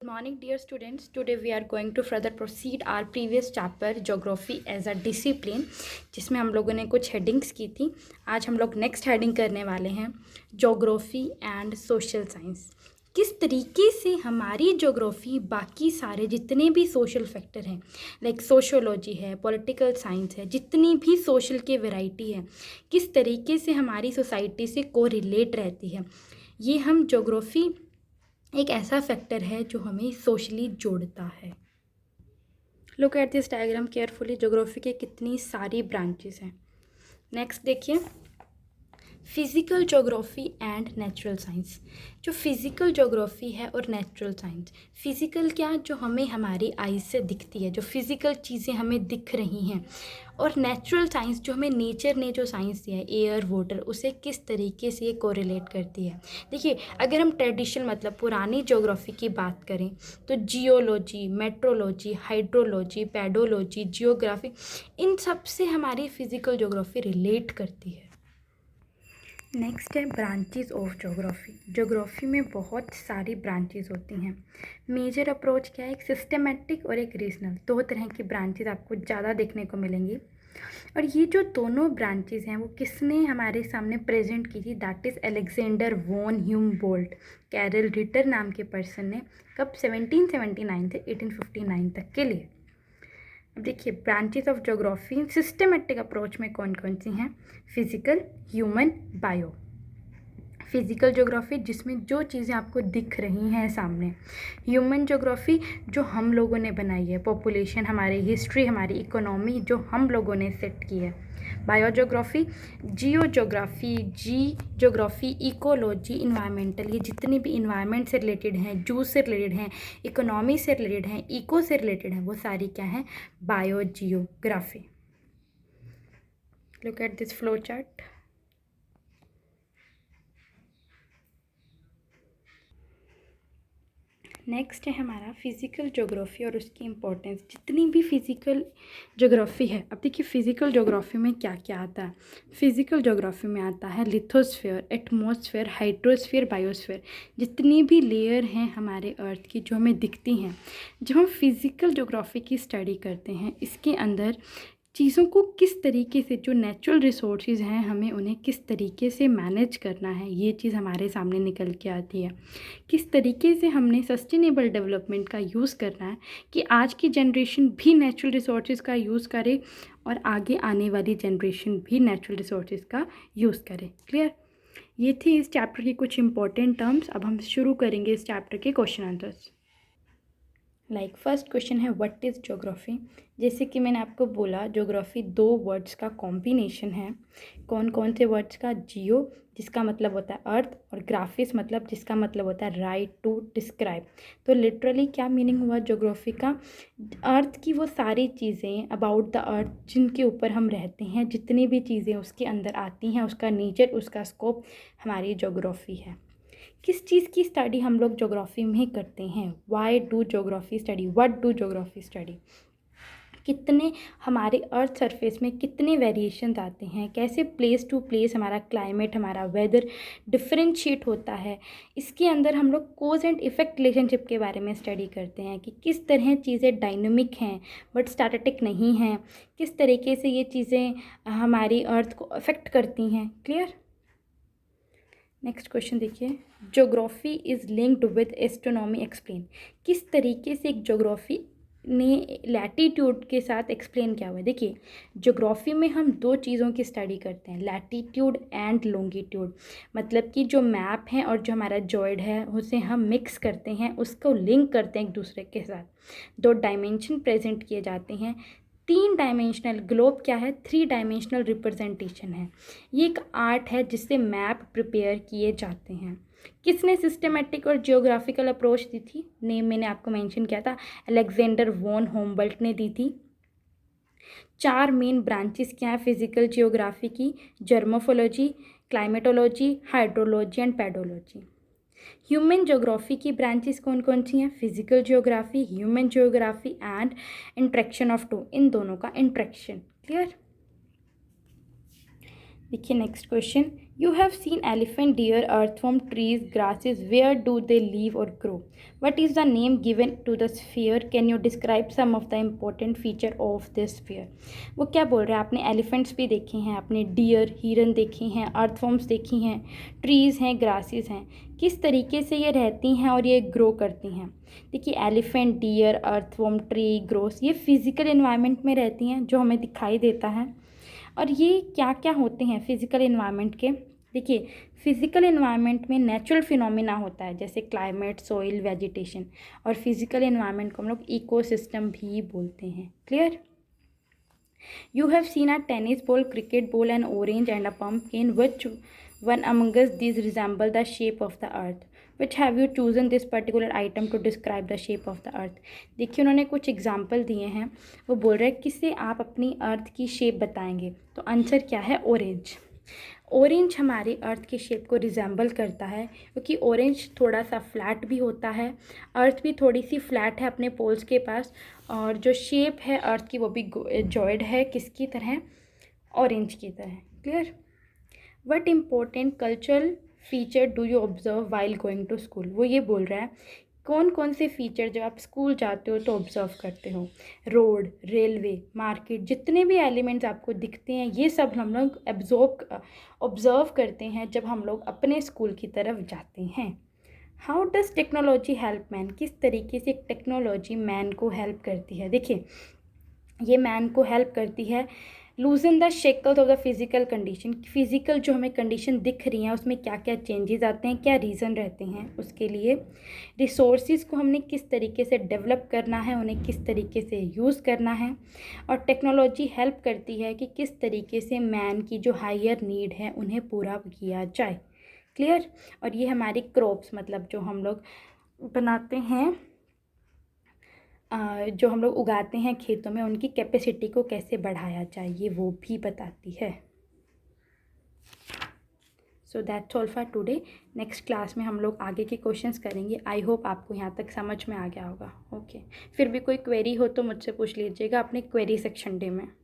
morning, dear students. Today we are going to further proceed our previous chapter Geography as a discipline, जिसमें हम लोगों ने कुछ headings की थी. आज हम लोग नेक्स्ट हेडिंग करने वाले हैं ज्योग्राफी एंड सोशल साइंस. किस तरीके से हमारी ज्योग्राफी बाकी सारे जितने भी सोशल फैक्टर हैं, लाइक सोशियोलॉजी है, पॉलिटिकल साइंस है, जितनी भी सोशल के वैरायटी है, किस तरीके से हमारी सोसाइटी से कोरिलेट रहती है. ये हम ज्योग्राफी एक ऐसा फैक्टर है जो हमें सोशली जोड़ता है. Look at this diagram carefully. Geography के कितनी सारी ब्रांचेस हैं. नेक्स्ट देखिए, physical geography and natural science. जो फिज़िकल ज्योग्राफी है और नेचुरल साइंस, फिज़िकल क्या, जो हमें हमारी आईज से दिखती है, जो फिज़िकल चीज़ें हमें दिख रही हैं, और नेचुरल साइंस जो हमें नेचर ने जो साइंस दिया है, एयर वाटर, उसे किस तरीके से ये कोरिलेट करती है. देखिए, अगर हम ट्रेडिशनल मतलब पुरानी ज्योग्राफी की बात करें तो जियोलॉजी, मेट्रोलॉजी, हाइड्रोलॉजी, पैडोलॉजी, जियोग्राफी, इन सब से हमारी फिज़िकल ज्योग्राफी रिलेट करती है. नेक्स्ट है ब्रांचेस ऑफ ज्योग्राफी. ज्योग्राफी में बहुत सारी ब्रांचेस होती हैं. मेजर अप्रोच क्या है, एक सिस्टमेटिक और एक रीजनल. दो तरह की ब्रांचेस आपको ज़्यादा देखने को मिलेंगी. और ये जो दोनों ब्रांचेस हैं वो किसने हमारे सामने प्रेजेंट की थी, that is Alexander von Humboldt. Carl Ritter नाम के पर्सन ने कब, 1779 से 1859 तक के लिए. अब देखिए, branches of geography systematic approach में कौन कौन सी हैं. Physical, human, bio. Physical geography जिसमें जो चीज़ें आपको दिख रही हैं सामने. ह्यूमन ज्योग्राफी जो हम लोगों ने बनाई है, पॉपुलेशन, हमारी हिस्ट्री, हमारी इकोनॉमी जो हम लोगों ने सेट की है. बायो ज्योग्राफी, जियो ज्योग्राफी, जी ज्योग्राफी, इकोलॉजी, इन्वायरमेंटल, ये जितनी भी इन्वायरमेंट से रिलेटेड हैं, जू से रिलेटेड हैं, इकोनॉमी से रिलेटेड हैं, इको से रिलेटेड हैं, वो सारी क्या हैं, bio geography. Look at this flow chart. Next है हमारा फिज़िकल ज्योग्राफी और उसकी इम्पोर्टेंस. जितनी भी फिज़िकल ज्योग्राफी है, अब देखिए फिज़िकल ज्योग्राफी में क्या क्या आता है. फिज़िकल ज्योग्राफी में आता है लिथोस्फीयर, एटमॉस्फेयर, हाइड्रोस्फीयर, बायोस्फीयर. जितनी भी लेयर हैं हमारे अर्थ की जो हमें दिखती हैं, जब हम फिज़िकल ज्योग्राफी की स्टडी करते हैं, इसके अंदर चीज़ों को किस तरीके से, जो नेचुरल रिसोर्सेज हैं, हमें उन्हें किस तरीके से मैनेज करना है, ये चीज़ हमारे सामने निकल के आती है. किस तरीके से हमने सस्टेनेबल डेवलपमेंट का यूज़ करना है कि आज की जनरेशन भी नेचुरल रिसोर्सेज का यूज़ करे और आगे आने वाली जनरेशन भी नेचुरल रिसोर्सेज का यूज़ करे. क्लियर. ये थी इस चैप्टर की कुछ इंपॉर्टेंट टर्म्स. अब हम शुरू करेंगे इस चैप्टर के question answers. Like first question है, व्हाट इज़ ज्योग्राफी. जैसे कि मैंने आपको बोला, ज्योग्राफी दो वर्ड्स का कॉम्बिनेशन है. कौन कौन से वर्ड्स का, जियो जिसका मतलब होता है अर्थ, और ग्राफिस मतलब जिसका मतलब होता है राइट टू डिस्क्राइब. तो लिटरली क्या मीनिंग हुआ ज्योग्राफी का, अर्थ की वो सारी चीज़ें, अबाउट द अर्थ जिनके ऊपर हम रहते हैं, जितनी भी चीज़ें उसके अंदर आती हैं, उसका नेचर, उसका स्कोप हमारी ज्योग्राफी है. किस चीज़ की स्टडी हम लोग ज्योग्राफी में करते हैं. Why do geography study, what do geography study. कितने हमारे अर्थ सरफेस में कितने वेरिएशंस आते हैं, कैसे प्लेस टू प्लेस हमारा क्लाइमेट, हमारा वेदर डिफरेंशिएट होता है. इसके अंदर हम लोग कोज एंड इफ़ेक्ट रिलेशनशिप के बारे में स्टडी करते हैं कि किस तरह चीज़ें डायनेमिक हैं बट स्टैटिक नहीं हैं, किस तरीके से ये चीज़ें हमारी अर्थ को अफेक्ट करती हैं. क्लियर. नेक्स्ट क्वेश्चन देखिए, geography is linked with astronomy, explain. किस तरीके से एक ज्योग्राफी ने लैटीट्यूड के साथ एक्सप्लेन किया हुआ है. देखिए, ज्योग्राफी में हम दो चीज़ों की स्टडी करते हैं, लैटीट्यूड एंड लॉन्गिट्यूड. मतलब कि जो मैप है और जो हमारा जॉइड है उसे हम मिक्स करते हैं, उसको लिंक करते हैं एक दूसरे के साथ. दो डायमेंशन प्रेजेंट किए जाते हैं. 3 डायमेंशनल ग्लोब क्या है, 3 डायमेंशनल रिप्रेजेंटेशन है. ये एक आर्ट है जिससे मैप प्रिपेयर किए जाते हैं. किसने सिस्टमेटिक और जियोग्राफिकल अप्रोच दी थी, नेम मैंने आपको मेंशन किया था, अलेक्जेंडर वॉन ह्यूमबोल्ट ने दी थी. 4 मेन ब्रांचेस क्या है फिजिकल जियोग्राफी की, geomorphology, climatology, hydrology and pedology. Human geography की ब्रांचेस कौन कौन सी हैं, physical geography, human geography and interaction of two, इन दोनों का इंट्रैक्शन. क्लियर. देखिए next question, You have seen elephant, deer, earthworm, trees, grasses. Where do they live or grow? What is the name given to the sphere? Can you describe some of the important feature of this sphere? वो क्या बोल रहा है, आपने elephants भी देखे हैं, आपने डियर हिरन देखे हैं, अर्थवर्म्स देखी हैं, ट्रीज़ हैं, ग्रासेस हैं, किस तरीके से ये रहती हैं और ये ग्रो करती हैं। देखिए elephant, deer, earthworm, tree, grows, ये फिज़िकल इन्वायरमेंट में रहती हैं जो हमें दिखाई देता है। और ये क्या क्या होते हैं फिज़िकल इन्वायरमेंट के? देखिए फिज़िकल इन्वायरमेंट में नेचुरल फिनोमिना होता है जैसे क्लाइमेट, सॉइल, वेजिटेशन, और फिज़िकल इन्वायरमेंट को हम लोग इकोसिस्टम भी बोलते हैं। Clear? You have seen a tennis ball, cricket ball, an orange and a pumpkin. Which one among us these resemble the shape of the earth? Which have you chosen this particular item to describe the shape of the earth? देखिए उन्होंने कुछ example दिए हैं, वो बोल रहे हैं किससे आप अपनी अर्थ की शेप बताएंगे, तो आंसर क्या है? ऑरेंज। ऑरेंज हमारी अर्थ की शेप को रिजेंबल करता है क्योंकि ऑरेंज थोड़ा सा फ्लैट भी होता है, अर्थ भी थोड़ी सी फ्लैट है अपने पोल्स के पास, और जो शेप है अर्थ की वो भी जॉइड है, किसकी तरह? ऑरेंज की तरह। Clear? What important cultural feature do you observe while going to school? वो ये बोल रहा है कौन कौन से फीचर जब आप स्कूल जाते हो तो ऑब्ज़र्व करते हो? रोड, रेलवे, मार्केट, जितने भी एलिमेंट्स आपको दिखते हैं ये सब हम लोग ऑब्ज़र्व करते हैं जब हम लोग अपने स्कूल की तरफ जाते हैं। How does technology help man? किस तरीके से टेक्नोलॉजी मैन को हेल्प करती है? देखिए ये मैन को हेल्प करती है लूजन the shackles of the physical condition. Physical जो हमें कंडीशन दिख रही हैं उसमें क्या क्या चेंजेस आते हैं, क्या रीज़न रहते हैं उसके लिए। रिसोर्सेज को हमने किस तरीके से डेवलप करना है, उन्हें किस तरीके से यूज़ करना है, और टेक्नोलॉजी हेल्प करती है कि किस तरीके से मैन की जो हायर नीड है उन्हें पूरा किया जाए। क्लियर? और ये हमारी क्रॉप्स मतलब जो हम लोग बनाते हैं, जो हम लोग उगाते हैं खेतों में, उनकी कैपेसिटी को कैसे बढ़ाया जाए ये वो भी बताती है। So that's all for today. Next class में हम लोग आगे के क्वेश्चंस करेंगे। आई होप आपको यहाँ तक समझ में आ गया होगा। ओके, फिर भी कोई क्वेरी हो तो मुझसे पूछ लीजिएगा अपने क्वेरी सेक्शन डे में।